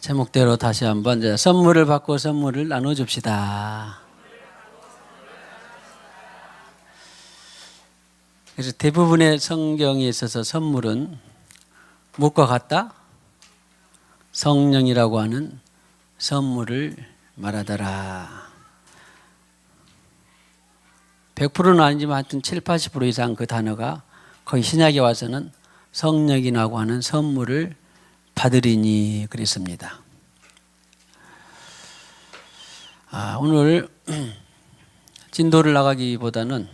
제목대로 다시 한번 이제 선물을 받고 선물을 나눠줍시다. 그래서 대부분의 성경에 있어서 선물은 무엇과 같다? 성령이라고 하는 선물을 말하더라. 100%는 아니지만 하여튼 7, 80% 이상 그 단어가 거의 신약에 와서는 성령이라고 하는 선물을 받으리니 그랬습니다. 오늘 진도를 나가기보다는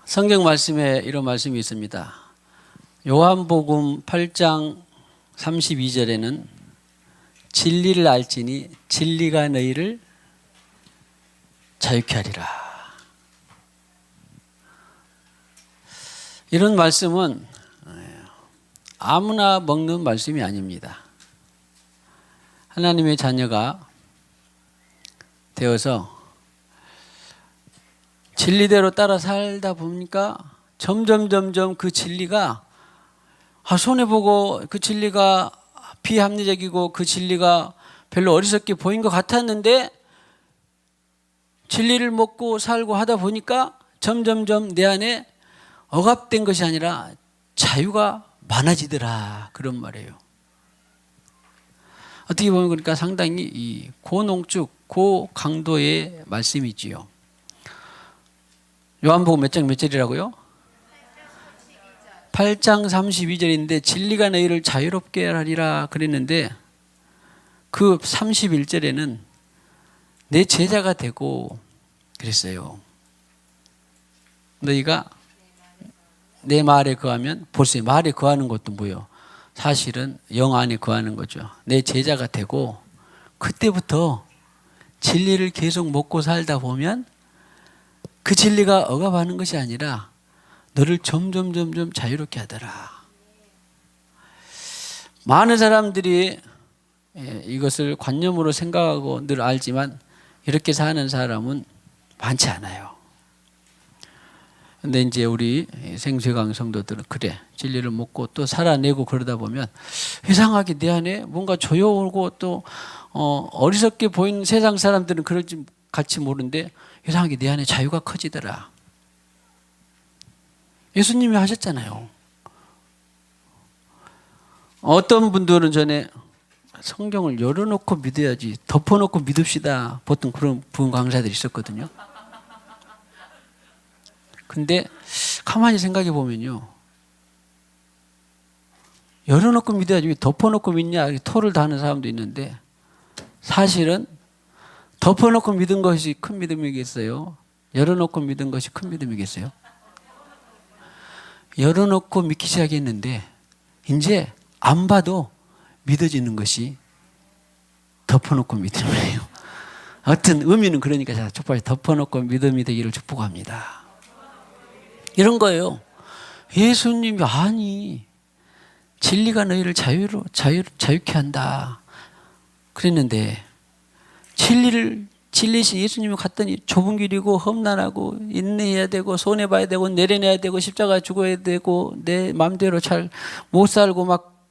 성경 말씀에 이런 말씀이 있습니다. 요한복음 8장 32절에는 진리를 알지니 진리가 너희를 자유케 하리라. 이런 말씀은 아무나 먹는 말씀이 아닙니다. 하나님의 자녀가 되어서 진리대로 따라 살다 보니까 점점 그 진리가 손해보고 그 진리가 비합리적이고 그 진리가 별로 어리석게 보인 것 같았는데 진리를 먹고 살고 하다 보니까 점점 내 안에 억압된 것이 아니라 자유가 많아지더라, 그런 말이에요. 어떻게 보면 그러니까 상당히 이 고농축, 고강도의 말씀이지요. 요한복음 몇 장 몇 절이라고요? 8장 32절인데 진리가 너희를 자유롭게 하리라 그랬는데 그 31절에는 내 제자가 되고 그랬어요. 너희가 내 말에 거하면, 보세요. 말에 거하는 것도 뭐예요? 사실은 영 안에 거하는 거죠. 내 제자가 되고 그때부터 진리를 계속 먹고 살다 보면 그 진리가 억압하는 것이 아니라 너를 점점 자유롭게 하더라. 많은 사람들이 이것을 관념으로 생각하고 늘 알지만 이렇게 사는 사람은 많지 않아요. 근데 이제 우리 생수강 성도들은 그래, 진리를 먹고 또 살아내고 그러다 보면 이상하게 내 안에 뭔가 조여오고 또 어리석게 보이는 세상 사람들은 그럴지 같이 모르는데 이상하게 내 안에 자유가 커지더라. 예수님이 하셨잖아요. 어떤 분들은 전에 성경을 열어놓고 믿어야지 덮어놓고 믿읍시다, 보통 그런 부흥 강사들이 있었거든요. 근데 가만히 생각해 보면요, 열어놓고 믿어야지 왜 덮어놓고 믿냐, 토를 다하는 사람도 있는데 사실은 덮어놓고 믿은 것이 큰 믿음이겠어요? 열어놓고 믿은 것이 큰 믿음이겠어요? 열어놓고 믿기 시작했는데 이제 안 봐도 믿어지는 것이 덮어놓고 믿음이에요. 어떤 의미는 그러니까 제가 촉발 덮어놓고 믿음이 되기를 축복합니다. 이런 거예요. 예수님이 아니 진리가 너희를 자유케 한다 그랬는데 진리신 예수님이 갔더니 좁은 길이고 험난하고 인내해야 되고 손해봐야 되고 내려내야 되고 십자가 죽어야 되고 내 마음대로 잘 못 살고 막,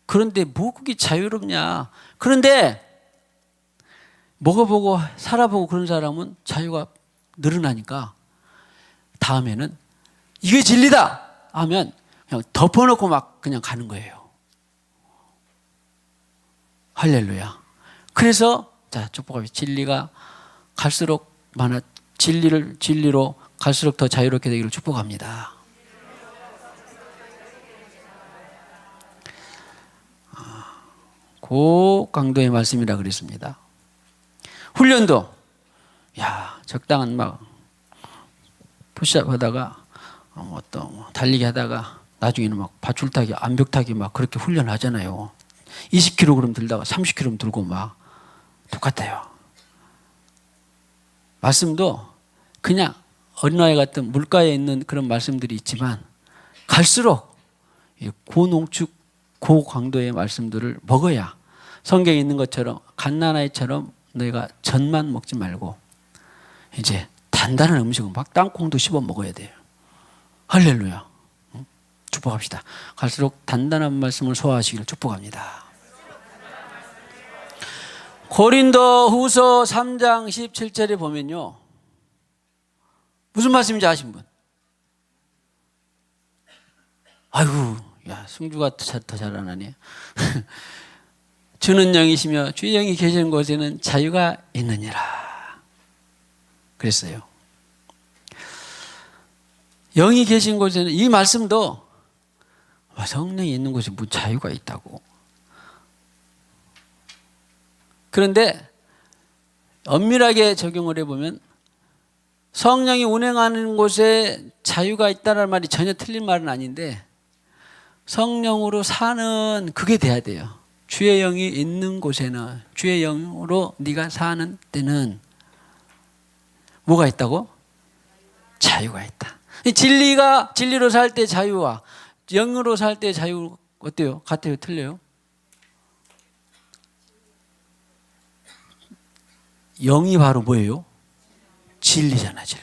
그런데 뭐 그게 자유롭냐. 그런데 먹어보고 살아보고 그런 사람은 자유가 늘어나니까 다음에는 이게 진리다 하면 그냥 덮어놓고 막 그냥 가는 거예요. 할렐루야. 그래서 자, 축복합니다. 진리가 갈수록 진리로 갈수록 더 자유롭게 되기를 축복합니다. 고강도의 말씀이라 그랬습니다. 훈련도 적당한 막 푸시업 하다가 또 달리기 하다가 나중에는 막 밧줄타기, 암벽타기 막 그렇게 훈련하잖아요. 20kg 들다가 30kg 들고 막 똑같아요. 말씀도 그냥 어린아이 같은 물가에 있는 그런 말씀들이 있지만 갈수록 고농축, 고강도의 말씀들을 먹어야 성경에 있는 것처럼 갓난아이처럼 너희가 젖만 먹지 말고 이제 단단한 음식은 막 땅콩도 씹어 먹어야 돼요. 할렐루야. 축복. 축복합시다. 갈수록 단단한 말씀을 소화하시기를 축복합니다. 고린도후서 3장 17절에 보면요, 무슨 말씀인지 아신 분? 아이고, 야, 승주가 더 잘하네. 주는 영이시며 주의 영이 계시는 곳에는 자유가 있느니라 그랬어요. 영이 계신 곳에는, 이 말씀도 성령이 있는 곳에 뭐 자유가 있다고. 그런데 엄밀하게 적용을 해보면 성령이 운행하는 곳에 자유가 있다는 말이 전혀 틀린 말은 아닌데, 성령으로 사는 그게 돼야 돼요. 주의 영이 있는 곳에는, 주의 영으로 네가 사는 때는 뭐가 있다고? 자유가 있다. 진리로 살 때 자유와 영으로 살 때 자유 어때요? 같아요? 틀려요? 영이 바로 뭐예요? 진리잖아, 진리.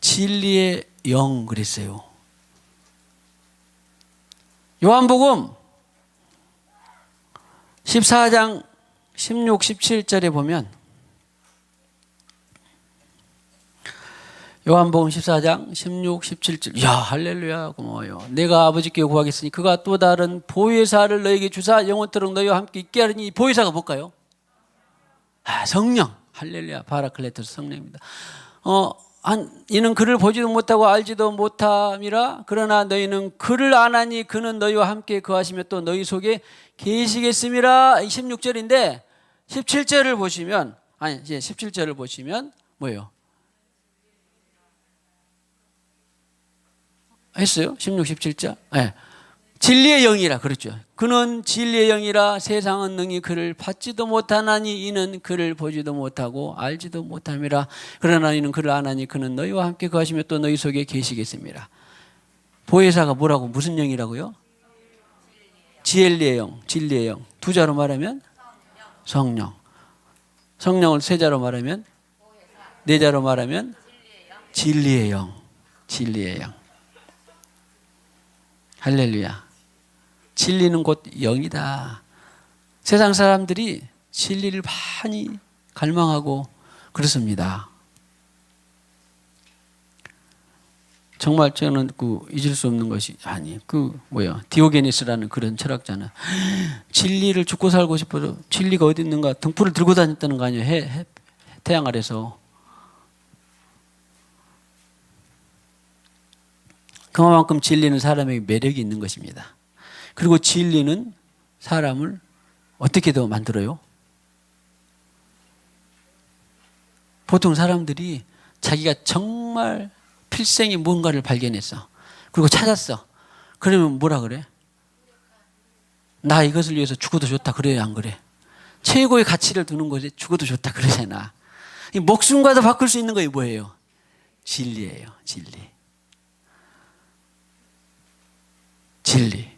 진리의 영 그랬어요. 요한복음 14장 16, 17절에 보면, 요한복음 14장 16, 17절. 야, 할렐루야, 고마워요. 내가 아버지께 구하겠으니 그가 또 다른 보혜사를 너에게 주사 영원토록 너희와 함께 있게 하리니. 이 보혜사가 뭘까요? 성령. 할렐루야, 바라클레토스 성령입니다. 이는 그를 보지도 못하고 알지도 못함이라. 그러나 너희는 그를 아나니 그는 너희와 함께 거하시며 또 너희 속에 계시겠음이라. 16절인데 17절을 보시면, 17절을 보시면 뭐예요? 했어요? 16, 17절? 네. 진리의 영이라 그랬죠. 그는 진리의 영이라. 세상은 능히 그를 받지도 못하나니 이는 그를 보지도 못하고 알지도 못함이라. 그러나 이는 그를 아나니 그는 너희와 함께 거하시며 또 너희 속에 계시겠습니다. 보혜사가 뭐라고, 무슨 영이라고요? 진리의 영, 진리의 영. 두 자로 말하면 성령. 성령을 세 자로 말하면, 네 자로 말하면 진리의 영, 진리의 영. 할렐루야. 진리는 곧 영이다. 세상 사람들이 진리를 많이 갈망하고 그렇습니다. 정말 저는 잊을 수 없는 것이, 디오게니스라는 그런 철학자는 진리를 죽고 살고 싶어서 진리가 어디 있는가 등불을 들고 다녔다는 거 아니에요? 태양 아래서. 그만큼 진리는 사람에게 매력이 있는 것입니다. 그리고 진리는 사람을 어떻게 더 만들어요? 보통 사람들이 자기가 정말 필생의 뭔가를 발견했어. 그리고 찾았어. 그러면 뭐라 그래? 나 이것을 위해서 죽어도 좋다 그래요, 안 그래? 최고의 가치를 두는 것에 죽어도 좋다 그러잖아. 이 목숨과도 바꿀 수 있는 거 뭐예요? 진리예요, 진리. 진리.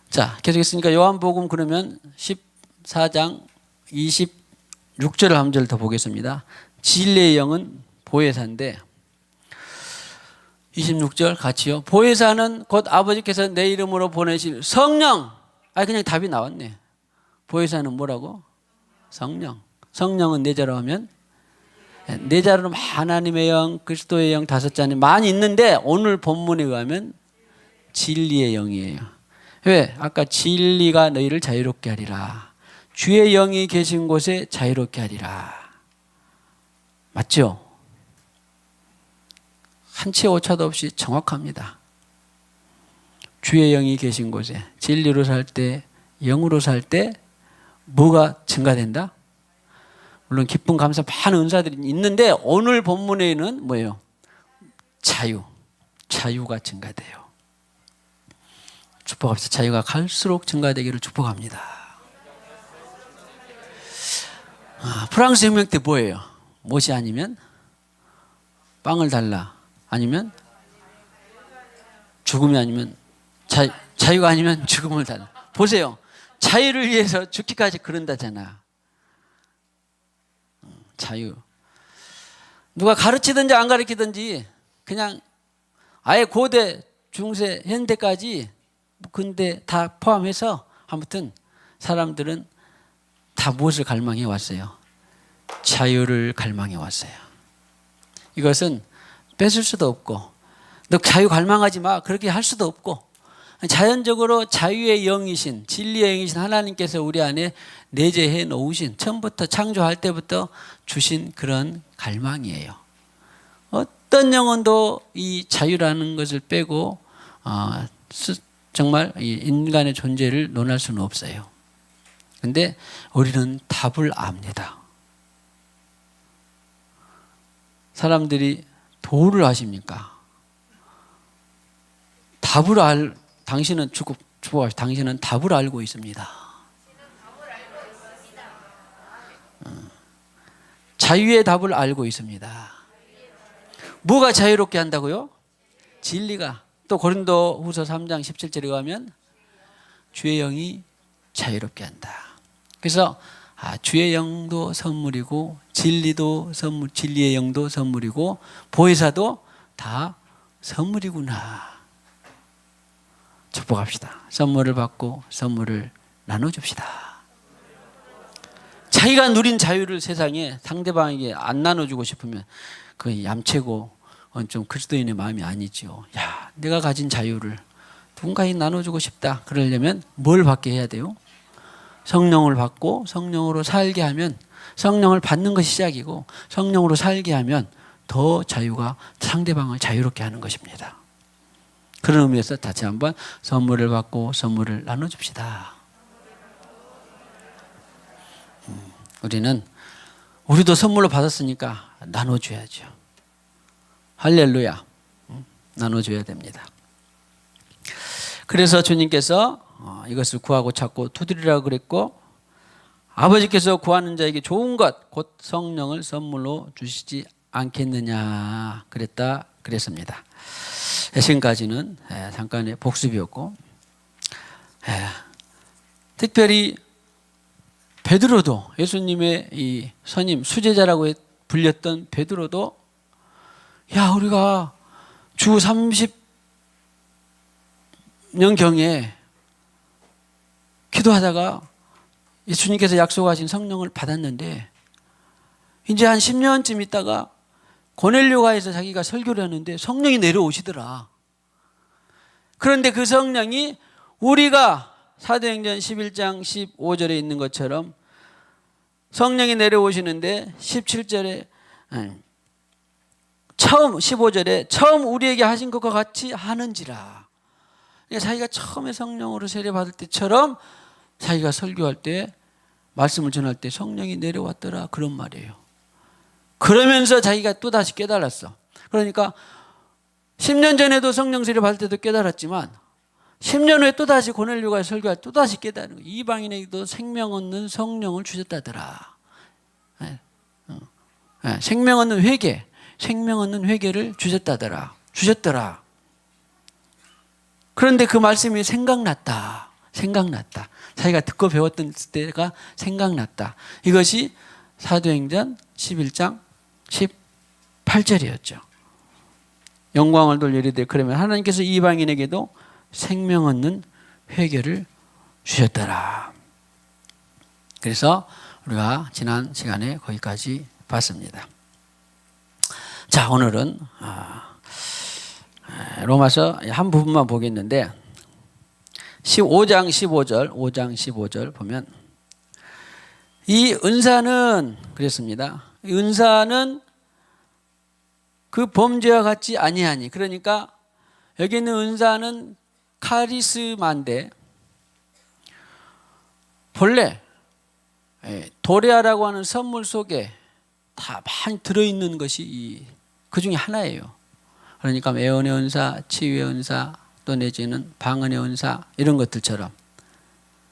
자, 계속했으니까 요한복음 그러면 14장 26절 한 절 더 보겠습니다. 진리의 영은 보혜사인데, 26절 같이요. 보혜사는 곧 아버지께서 내 이름으로 보내실 성령. 그냥 답이 나왔네. 보혜사는 뭐라고? 성령. 성령은 네 자로 하면, 네 자로는 하나님의 영, 그리스도의 영 다섯 자는 많이 있는데 오늘 본문에 의하면 진리의 영이에요. 왜? 아까 진리가 너희를 자유롭게 하리라. 주의 영이 계신 곳에 자유롭게 하리라. 맞죠? 한치 오차도 없이 정확합니다. 주의 영이 계신 곳에, 진리로 살 때, 영으로 살 때 뭐가 증가된다? 물론 기쁨, 감사, 많은 은사들이 있는데 오늘 본문에는 뭐예요? 자유가 증가돼요. 축복합시다. 자유가 갈수록 증가되기를 축복합니다. 프랑스 혁명 때 뭐예요? 못이 아니면 빵을 달라, 아니면 죽음이 아니면 자유가 아니면 죽음을 달라. 보세요. 자유를 위해서 죽기까지 그런다잖아. 자유. 누가 가르치든지 안 가르치든지 그냥 아예 고대, 중세, 현대까지 근대 다 포함해서 아무튼 사람들은 다 무엇을 갈망해 왔어요? 자유를 갈망해 왔어요. 이것은 뺏을 수도 없고 너 자유 갈망하지 마 그렇게 할 수도 없고 자연적으로 자유의 영이신 진리의 영이신 하나님께서 우리 안에 내재해 놓으신 처음부터 창조할 때부터 주신 그런 갈망이에요. 어떤 영혼도 이 자유라는 것을 빼고 정말 이 인간의 존재를 논할 수는 없어요. 그런데 우리는 답을 압니다. 사람들이 도를 아십니까? 당신은 당신은 답을 알고 있습니다. 자유의 답을 알고 있습니다. 뭐가 자유롭게 한다고요? 진리가. 또 고린도후서 3장 17절에 가면 주의 영이 자유롭게 한다. 그래서 주의 영도 선물이고 진리도 선물, 진리의 영도 선물이고 보혜사도 다 선물이구나. 축복합시다. 선물을 받고 선물을 나눠줍시다. 자기가 누린 자유를 세상에 상대방에게 안 나눠주고 싶으면 그건 얌체고 좀 그리스도인의 마음이 아니죠. 야, 내가 가진 자유를 누군가에게 나눠주고 싶다. 그러려면 뭘 받게 해야 돼요? 성령을 받고 성령으로 살게 하면 성령을 받는 것이 시작이고 성령으로 살게 하면 더 자유가 상대방을 자유롭게 하는 것입니다. 그런 의미에서 다시 한번 선물을 받고 선물을 나눠줍시다. 우리도 선물로 받았으니까 나눠줘야죠. 할렐루야. 나눠줘야 됩니다. 그래서 주님께서 이것을 구하고 찾고 두드리라고 그랬고 아버지께서 구하는 자에게 좋은 것 곧 성령을 선물로 주시지 않겠느냐 그랬습니다. 지금까지는 잠깐의 복습이었고 특별히 베드로도 예수님의 이 선임 수제자라고 불렸던 베드로도 야 우리가 주 30년경에 기도하다가 예수님께서 약속하신 성령을 받았는데 이제 한 10년쯤 있다가 고넬료가에서 자기가 설교를 하는데 성령이 내려오시더라. 그런데 그 성령이 우리가 사도행전 11장 15절에 있는 것처럼 성령이 내려오시는데 17절에 처음 15절에 처음 우리에게 하신 것과 같이 하는지라. 그러니까 자기가 처음에 성령으로 세례받을 때처럼 자기가 설교할 때 말씀을 전할 때 성령이 내려왔더라 그런 말이에요. 그러면서 자기가 또다시 깨달았어. 그러니까 10년 전에도 성령 세례 받을 때도 깨달았지만 10년 후에 또다시 고넬료가 설교할 때 또다시 깨달은 거예요. 이방인에게도 생명 얻는 성령을 주셨다더라. 생명 얻는 회개, 생명 얻는 회개를 주셨다더라. 주셨더라. 그런데 그 말씀이 생각났다. 자기가 듣고 배웠던 때가 생각났다. 이것이 사도행전 11장 18절이었죠. 영광을 돌려 이르되 그러면 하나님께서 이방인에게도 생명 얻는 회개를 주셨더라. 그래서 우리가 지난 시간에 거기까지 봤습니다. 자, 오늘은 로마서 한 부분만 보겠는데 5장 15절 보면 이 은사는 그랬습니다. 이 은사는 그 범죄와 같지 아니하니, 그러니까 여기 있는 은사는 카리스마인데 본래 도레아라고 하는 선물 속에 다 많이 들어있는 것이 그 중에 하나예요. 그러니까 애언의 은사, 치유의 은사, 또 내지는 방언의 은사 이런 것들처럼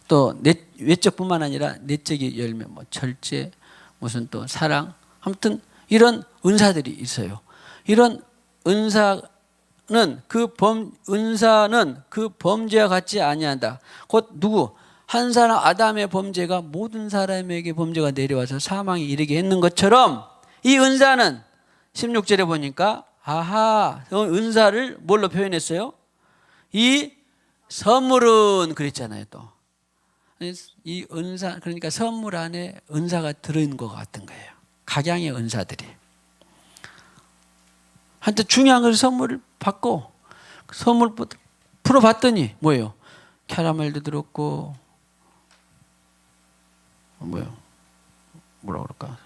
또 외적뿐만 아니라 내적인 열매, 뭐 절제, 무슨 또 사랑, 아무튼 이런 은사들이 있어요. 이런 은사는 그 범죄와 같지 아니한다. 곧 누구? 한 사람 아담의 범죄가 모든 사람에게 범죄가 내려와서 사망에 이르게 했는 것처럼 이 은사는 16절에 보니까 아하, 은사를 뭘로 표현했어요? 이 선물은 그랬잖아요. 또 이 은사, 그러니까 선물 안에 은사가 들어있는 것 같은 거예요. 각양의 은사들이. 한테 중요한 걸 선물을 받고 선물 풀어봤더니 뭐예요? 캐러멜도 들었고 뭐예요? 뭐라 그럴까?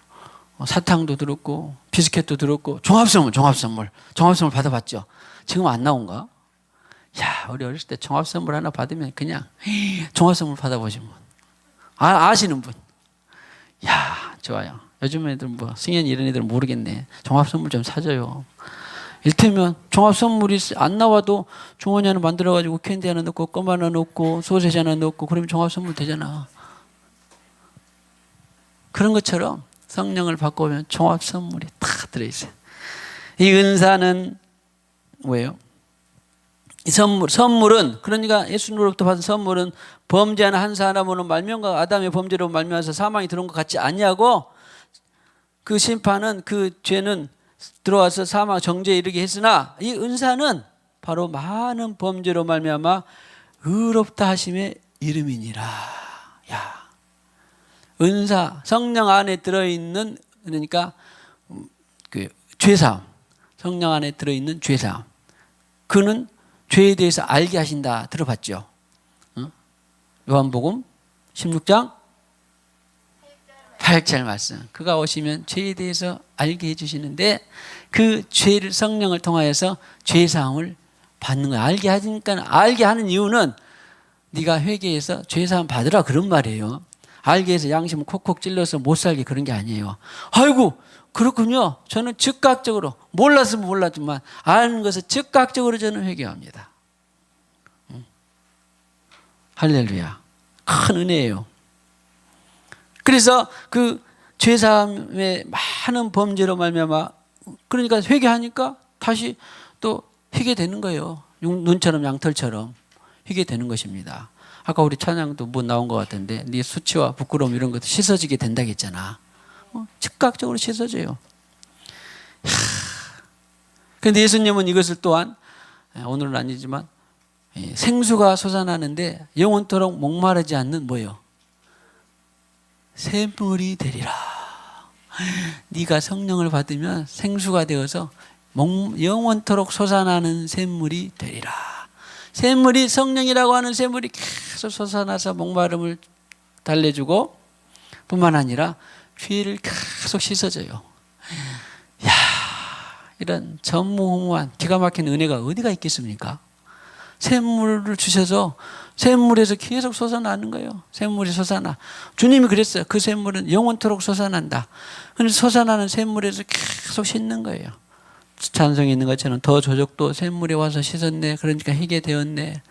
사탕도 들었고 비스켓도 들었고 종합선물 받아봤죠. 지금 안 나온가? 야, 우리 어렸을 때 종합선물 하나 받으면 그냥 종합선물 받아보시면 아시는 분. 야, 좋아요. 요즘 애들 뭐 승현이 이런 애들은 모르겠네. 종합선물 좀 사줘요. 일테면 종합선물이 안 나와도 주머니 하나 만들어가지고 캔디 하나 넣고 껌 하나 넣고 소세지 하나 넣고 그러면 종합선물 되잖아. 그런 것처럼 성령을 받고 오면 종합선물이 다 들어있어요. 이 은사는 뭐예요? 이 선물은 그러니까 예수님으로부터 받은 선물은 범죄하는 한 사람으로 말미암아 아담의 범죄로 말미암아서 사망이 들어온 것 같지 않냐고. 그 심판은 그 죄는 들어와서 사망 정죄에 이르게 했으나 이 은사는 바로 많은 범죄로 말미암아 의롭다 하심의 이름이니라. 야, 은사, 성령 안에 들어있는, 그러니까 그 죄사함, 성령 안에 들어있는 죄사함. 그는 죄에 대해서 알게 하신다. 들어봤죠? 요한복음 16장 8절 말씀. 그가 오시면 죄에 대해서 알게 해주시는데 그 죄를 성령을 통하여서 죄사함을 받는 거야. 알게 하니까, 알게 하는 이유는 네가 회개해서 죄사함 받으라 그런 말이에요. 알게 해서 양심을 콕콕 찔러서 못 살게 그런 게 아니에요. 아이고 그렇군요. 저는 즉각적으로 몰랐으면 몰랐지만 아는 것을 즉각적으로 저는 회개합니다. 할렐루야. 큰 은혜예요. 그래서 그 죄사함의 많은 범죄로 말미암아 그러니까 회개하니까 다시 또 희게 되는 거예요. 눈처럼 양털처럼 희게 되는 것입니다. 아까 우리 찬양도 뭐 나온 것 같은데 네 수치와 부끄러움 이런 것도 씻어지게 된다고 했잖아. 즉각적으로 씻어져요. 그런데 예수님은 이것을 또한 오늘은 아니지만 생수가 솟아나는데 영원토록 목마르지 않는 뭐예요? 샘물이 되리라. 네가 성령을 받으면 생수가 되어서 영원토록 솟아나는 샘물이 되리라. 샘물이 성령이라고 하는 샘물이 계속 솟아나서 목마름을 달래주고 뿐만 아니라 죄를 계속 씻어줘요. 야, 이런 전무후무한 기가 막힌 은혜가 어디가 있겠습니까? 샘물을 주셔서 샘물에서 계속 솟아나는 거예요. 샘물이 솟아나. 주님이 그랬어요. 그 샘물은 영원토록 솟아난다. 그래서 솟아나는 샘물에서 계속 씻는 거예요. 찬송이 있는 것처럼 더 조족도 샘물에 와서 씻었네. 그러니까 희게 되었네.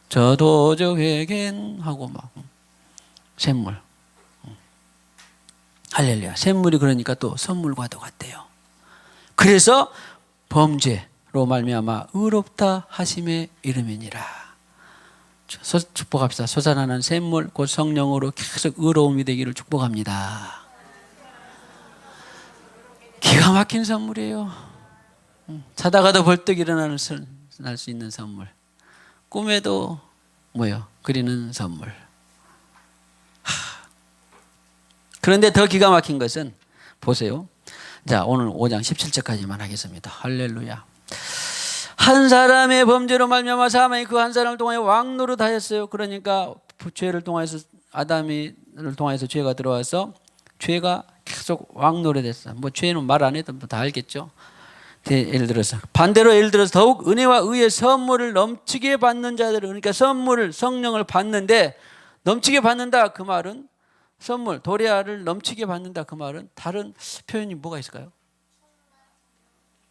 저 도적에겐 하고 막 샘물. 할렐루야. 샘물이 그러니까 또 선물과도 같대요. 그래서 범죄로 말미암아 의롭다 하심의 이름이니라. 축복합시다. 솟아나는 샘물 곧 성령으로 계속 의로움이 되기를 축복합니다. 기가 막힌 선물이에요. 자다가도 벌떡 일어날 수 있는 선물. 꿈에도 뭐요? 그리는 선물. 그런데 더 기가 막힌 것은 보세요. 자, 오늘 5장 17절까지만 하겠습니다. 할렐루야. 한 사람의 범죄로 말미암아 사망이 그 한 사람을 통하여 왕노릇하였어요. 그러니까 죄를 통해서 아담을 통해서 죄가 들어와서 죄가 계속 왕노릇했어. 뭐 죄는 말 안 해도 다 알겠죠. 예를 들어서 반대로 예를 들어서 더욱 은혜와 의의 선물을 넘치게 받는 자들은 그러니까 선물을 성령을 받는데 넘치게 받는다 그 말은 선물 도레아를 넘치게 받는다 그 말은 다른 표현이 뭐가 있을까요?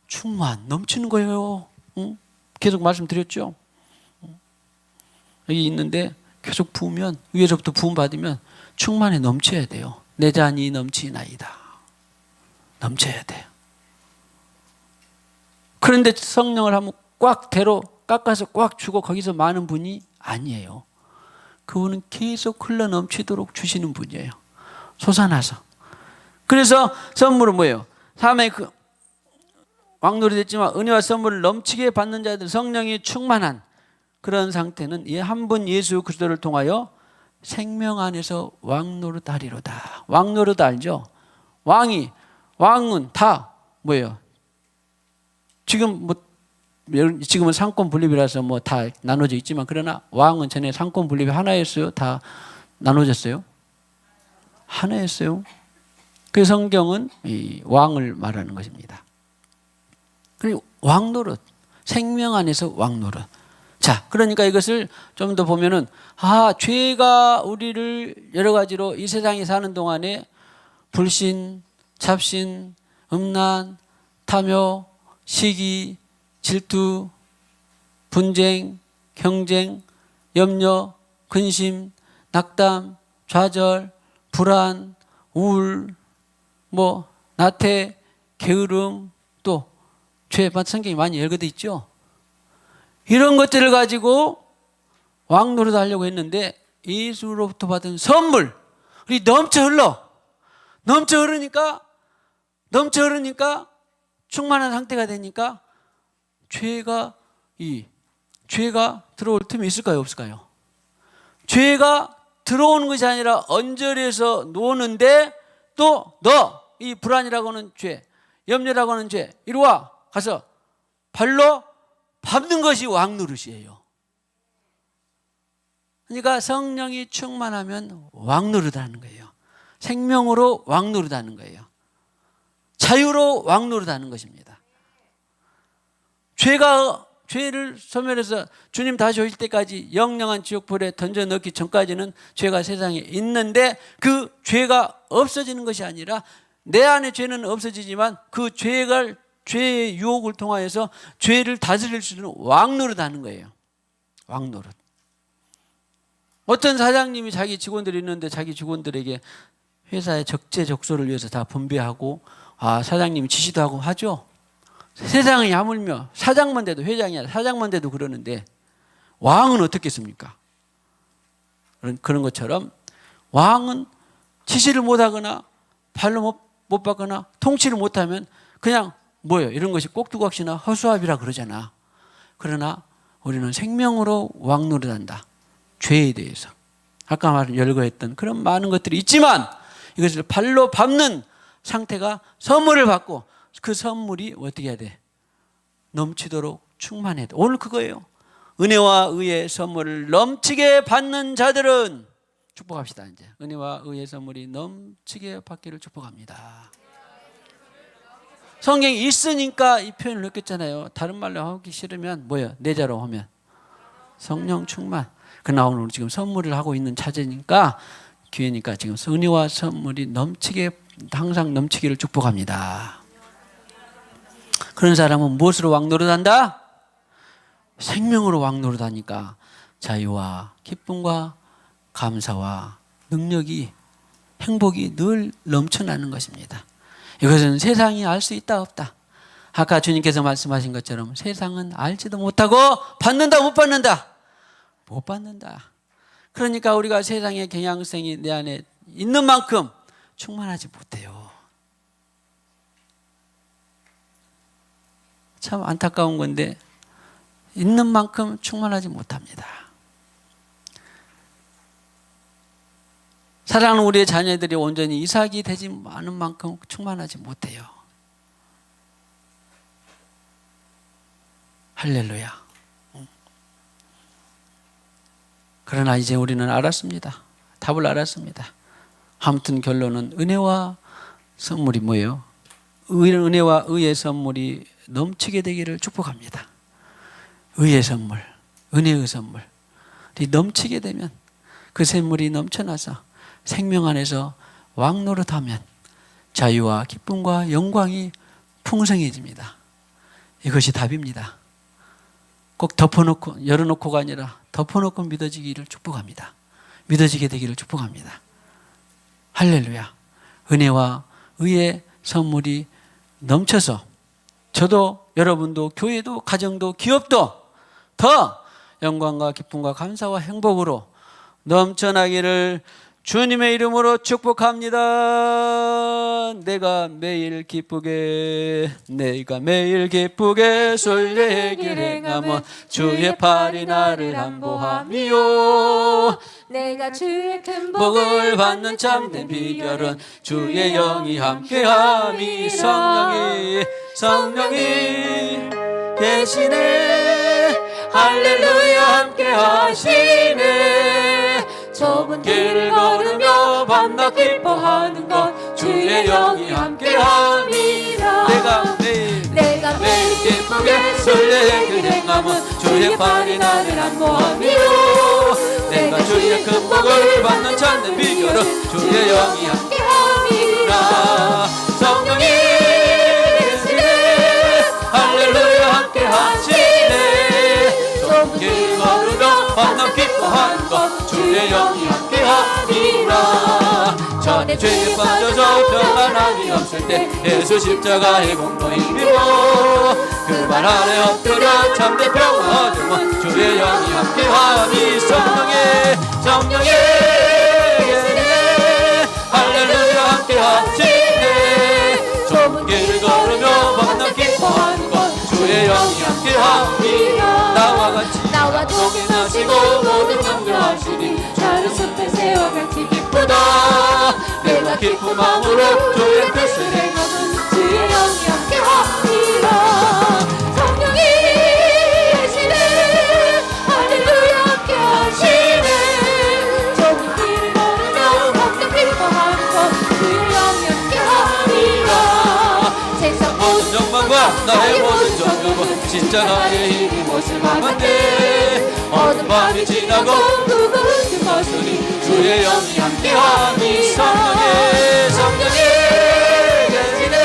충만 넘치는 거예요. 응? 계속 말씀드렸죠. 여기 있는데 계속 부으면 위에서부터 부음 받으면 충만에 넘쳐야 돼요. 내 잔이 넘치나이다. 넘쳐야 돼요. 그런데 성령을 한번 꽉 대로 깎아서 꽉 주고 거기서 많은 분이 아니에요. 그분은 계속 흘러 넘치도록 주시는 분이에요. 솟아나서. 그래서 선물은 뭐예요? 삶의 왕노릇 했지만 은혜와 선물을 넘치게 받는 자들, 성령이 충만한 그런 상태는 이 한 분 예수 그리스도를 통하여 생명 안에서 왕노릇 하리로다. 왕노릇 알죠? 왕은 다 뭐예요? 지금은 상권 분립이라서 뭐 다 나눠져 있지만, 그러나 왕은 전에 상권 분립이 하나였어요? 다 나눠졌어요? 하나였어요. 그 성경은 이 왕을 말하는 것입니다. 그리고 왕노릇, 생명 안에서 왕노릇. 자, 그러니까 이것을 좀 더 보면은, 죄가 우리를 여러 가지로 이 세상에 사는 동안에 불신, 잡신, 음란, 탐욕, 시기, 질투, 분쟁, 경쟁, 염려, 근심, 낙담, 좌절, 불안, 우울, 나태, 게으름, 또 죄, 성경이 많이 열거돼 있죠. 이런 것들을 가지고 왕노릇 하려고 했는데, 예수로부터 받은 선물, 우리 넘쳐 흐르니까 충만한 상태가 되니까 죄가 들어올 틈이 있을까요, 없을까요? 죄가 들어오는 것이 아니라 언저리에서 노는데, 또 너 이 불안이라고 하는 죄, 염려라고 하는 죄, 이리 와 가서 발로 밟는 것이 왕노릇이에요. 그러니까 성령이 충만하면 왕노릇하는 거예요. 생명으로 왕노릇하는 거예요. 자유로 왕노릇하는 것입니다. 죄를 소멸해서 주님 다시 오실 때까지 영영한 지옥불에 던져 넣기 전까지는 죄가 세상에 있는데, 그 죄가 없어지는 것이 아니라 내 안에 죄는 없어지지만 그 죄의 유혹을 통하여서 죄를 다스릴 수 있는 왕노릇하는 거예요. 왕노릇. 어떤 사장님이 자기 직원들이 있는데 자기 직원들에게 회사의 적재적소를 위해서 다 분배하고 사장님이 지시도 하고 하죠. 세상이 하물며 사장만 돼도, 회장이 아니라 사장만 돼도 그러는데, 왕은 어떻겠습니까? 그런 것처럼 왕은 지시를 못하거나 발로 못 받거나 통치를 못하면 그냥 이런 것이 꼭두각시나 허수아비라 그러잖아. 그러나 우리는 생명으로 왕노릇한다. 죄에 대해서 아까 열거했던 그런 많은 것들이 있지만, 이것을 발로 밟는 상태가 선물을 받고, 그 선물이 어떻게 해야 돼? 넘치도록 충만해야 돼. 오늘 그거예요. 은혜와 의의 선물을 넘치게 받는 자들은, 축복합시다. 이제 은혜와 의의 선물이 넘치게 받기를 축복합니다. 성경이 있으니까 이 표현을 넣겠잖아요. 다른 말로 하기 싫으면 내자로 하면 성령 충만. 그러나 오늘 지금 선물을 하고 있는 차제니까, 기회니까 지금 은혜와 선물이 항상 넘치기를 축복합니다. 그런 사람은 무엇으로 왕노릇한다? 생명으로 왕노릇하니까 자유와 기쁨과 감사와 능력이, 행복이 늘 넘쳐나는 것입니다. 이것은 세상이 알 수 있다 없다. 아까 주님께서 말씀하신 것처럼 세상은 알지도 못하고 받는다 못 받는다? 못 받는다. 그러니까 우리가 세상의 경향성이 내 안에 있는 만큼 충만하지 못해요. 참 안타까운 건데, 있는 만큼 충만하지 못합니다. 사랑하는 우리의 자녀들이 온전히 이삭이 되지 않은 만큼 충만하지 못해요. 할렐루야. 그러나 이제 우리는 알았습니다. 답을 알았습니다. 아무튼 결론은 은혜와 선물이 뭐예요? 은혜와 의의 선물이 넘치게 되기를 축복합니다. 의의 선물, 은혜의 선물이 넘치게 되면, 그 샘물이 넘쳐나서 생명 안에서 왕노릇하면 자유와 기쁨과 영광이 풍성해집니다. 이것이 답입니다. 꼭 덮어놓고 열어놓고가 아니라 덮어놓고 믿어지기를 축복합니다. 믿어지게 되기를 축복합니다. 할렐루야. 은혜와 의의 선물이 넘쳐서 저도, 여러분도, 교회도, 가정도, 기업도 더 영광과 기쁨과 감사와 행복으로 넘쳐나기를 주님의 이름으로 축복합니다. 내가 매일 기쁘게 순례의 길 행하면 주의 팔이 나를 안보하며 내가 주의 큰 복을 받는 참된 비결은 주의 영이 함께함이 성령이 계시네. 할렐루야 함께하시네. 좁은 길을 걸으며 밤낮 기뻐하는 것 주의 영이 함께함이라. 내가 매일 기쁘게 순례의 길 행하면 주의 팔이 나를 안보하며 내가 주의 큰 복을 받는 참된 비결은 주의 영이 함께함이라. 성령이 계시네. 할렐루야 함께하시네. 좁은 길 걸으며 밤낮 기뻐하는 것 주의 영이 함께하리라. 전에 죄에 빠져서 평안함이 없을 때 예수 십자가의 공로에 힘입어 그 발 아래 엎드려 참된 평화 얻으면 주의 영이 함께하니 성령이 계시네. 할렐루야 함께하시네. 좁은 길을 걸으며 밤낮 기뻐하는 것 주의 영이 함께하니 나와 동행하시고 모든 염려하시니 다른 숲에 새와 같이 기쁘다. 내가 기쁜 마음으로 주의 뜻을 행하는 주의 영이 함께하리라. 성령이 계시네. 할렐루야 함께하시네. 좁은 길을 걸으며 밤낮 기뻐하는 것 주의 영이 함께하리라. 세상 모든 영광과 나의 모든 정욕은 진짜 나의 힘이 못을 막았네. 어두운 밤이 지나고 그 것으니 주의 영이 함께하니 성령이 계시네.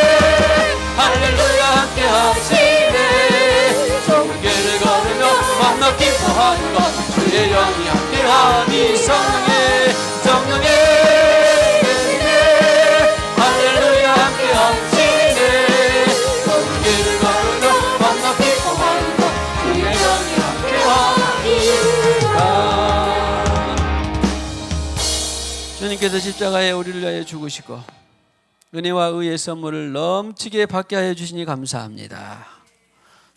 할렐루야 함께하시네. 좁은 길을 걸으며 밤낮 기뻐하는 것 주의 영이 함께하니 성령이 계시네. 할렐루야 함께하시네. 좁은 길을 걸으며 밤낮 기뻐하는 것 주의 영이 함께하니라. 주님께서 십자가에 우리를 위하여 죽으시고 은혜와 의의 선물을 넘치게 받게 하여 주시니 감사합니다.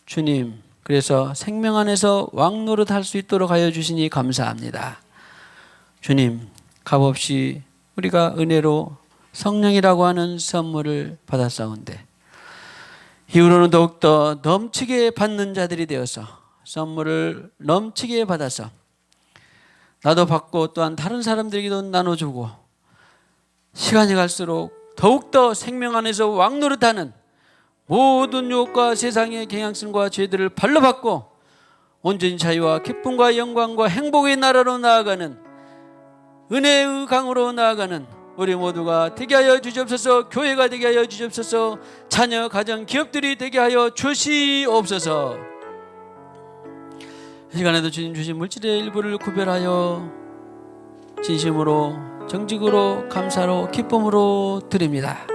주님, 그래서 생명 안에서 왕노릇 할 수 있도록 하여 주시니 감사합니다. 주님, 값없이 우리가 은혜로 성령이라고 하는 선물을 받았사온데 이후로는 더욱더 넘치게 받는 자들이 되어서 선물을 넘치게 받아서 나도 받고 또한 다른 사람들에게도 나눠주고 시간이 갈수록 더욱더 생명 안에서 왕노릇하는 모든 유혹과 세상의 경향성과 죄들을 발로 받고 온전히 자유와 기쁨과 영광과 행복의 나라로 나아가는 은혜의 강으로 나아가는 우리 모두가 되게 하여 주시옵소서. 교회가 되게 하여 주시옵소서. 자녀, 가정, 기업들이 되게 하여 주시옵소서. 이 시간에도 주님 주신 물질의 일부를 구별하여 진심으로 정직으로 감사로 기쁨으로 드립니다.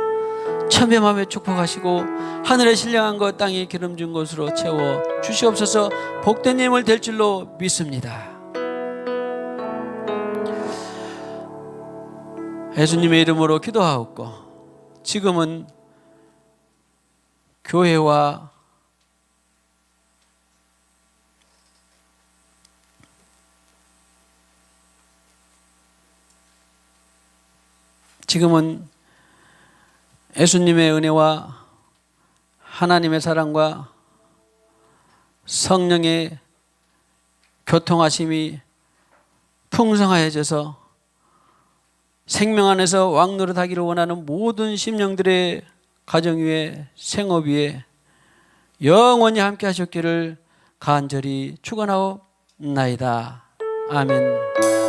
참여함에 축복하시고 하늘의 신령한 것 땅에 기름진 곳으로 채워 주시옵소서. 복된 예물 될 줄로 믿습니다. 예수님의 이름으로 기도하옵고 지금은 교회와 예수님의 은혜와 하나님의 사랑과 성령의 교통하심이 풍성하여져서 생명 안에서 왕노릇하기를 원하는 모든 심령들의 가정 위에 생업 위에 영원히 함께 하셨기를 간절히 축원하옵나이다. 아멘.